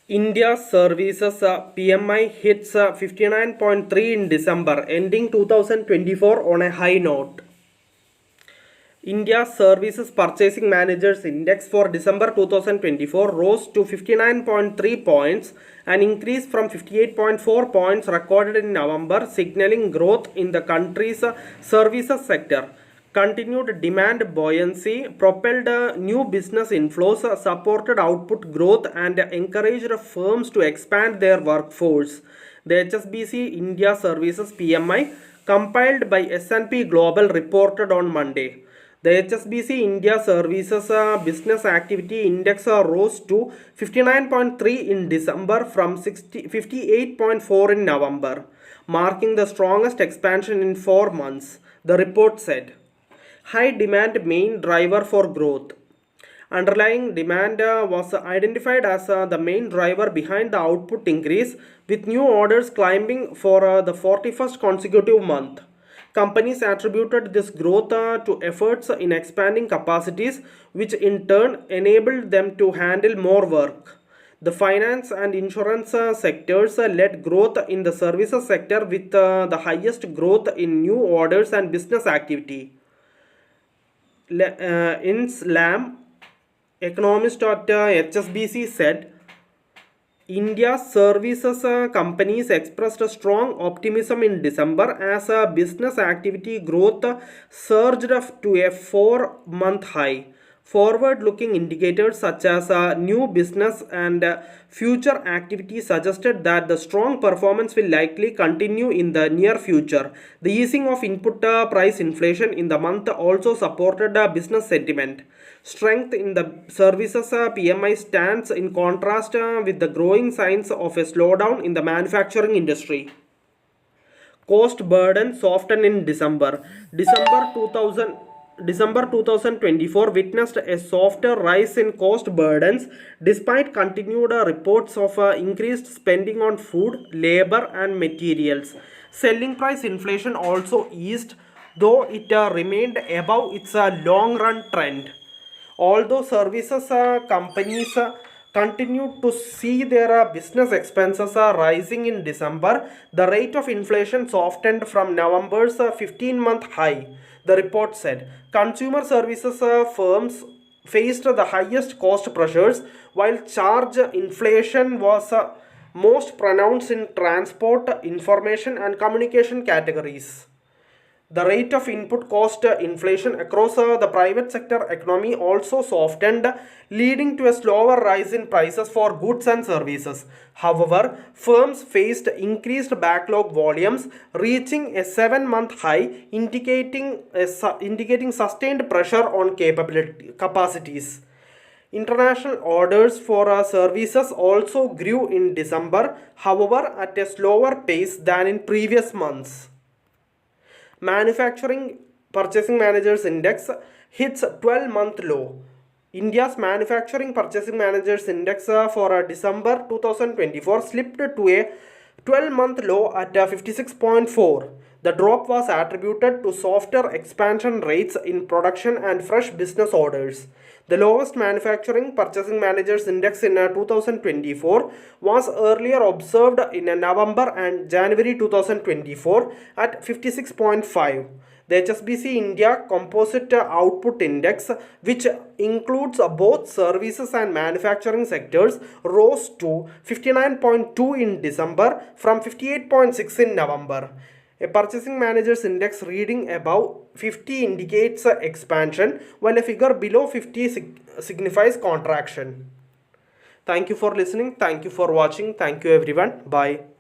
India services PMI hits 59.3 in December, ending 2024 on a high note. India Services Purchasing Managers Index for December 2024 rose to 59.3 points, an increase from 58.4 points recorded in November, signaling growth in the country's services sector. Continued demand buoyancy propelled new business inflows, supported output growth, and encouraged firms to expand their workforce. The HSBC India Services PMI, compiled by S&P Global, reported on Monday. The HSBC India Services Business Activity Index rose to 59.3 in December from 58.4 in November, marking the strongest expansion in 4 months, the report said. High demand main driver for growth. Underlying demand was identified as the main driver behind the output increase, with new orders climbing for the 41st consecutive month. Companies attributed this growth to efforts in expanding capacities, which in turn enabled them to handle more work. The finance and insurance sectors led growth in the services sector, with the highest growth in new orders and business activity. In SLAM, economist at HSBC said, India's services companies expressed strong optimism in December as business activity growth surged to a 4-month high. Forward-looking indicators such as new business and future activity suggested that the strong performance will likely continue in the near future. The easing of input price inflation in the month also supported business sentiment. Strength in the services PMI stands in contrast with the growing signs of a slowdown in the manufacturing industry. Cost burden softened in December. December 2024 witnessed a softer rise in cost burdens despite continued reports of increased spending on food, labor, and materials. Selling price inflation also eased, though it remained above its long run trend. Although services companies continued to see their business expenses rising in December, the rate of inflation softened from November's 15-month high, the report said. Consumer services firms faced the highest cost pressures, while charge inflation was most pronounced in transport, information, and communication categories. The rate of input cost inflation across the private sector economy also softened, leading to a slower rise in prices for goods and services. However, firms faced increased backlog volumes, reaching a 7-month high, indicating sustained pressure on capacities. International orders for services also grew in December, however, at a slower pace than in previous months. Manufacturing Purchasing Managers Index hits 12-month low. India's Manufacturing Purchasing Managers Index for December 2024 slipped to a 12-month low at 56.4. The drop was attributed to softer expansion rates in production and fresh business orders. The lowest Manufacturing Purchasing Managers Index in 2024 was earlier observed in November and January 2024 at 56.5. The HSBC India Composite Output Index, which includes both services and manufacturing sectors, rose to 59.2 in December from 58.6 in November. A purchasing manager's index reading above 50 indicates expansion, while a figure below 50 signifies contraction. Thank you for listening. Thank you for watching. Thank you everyone. Bye.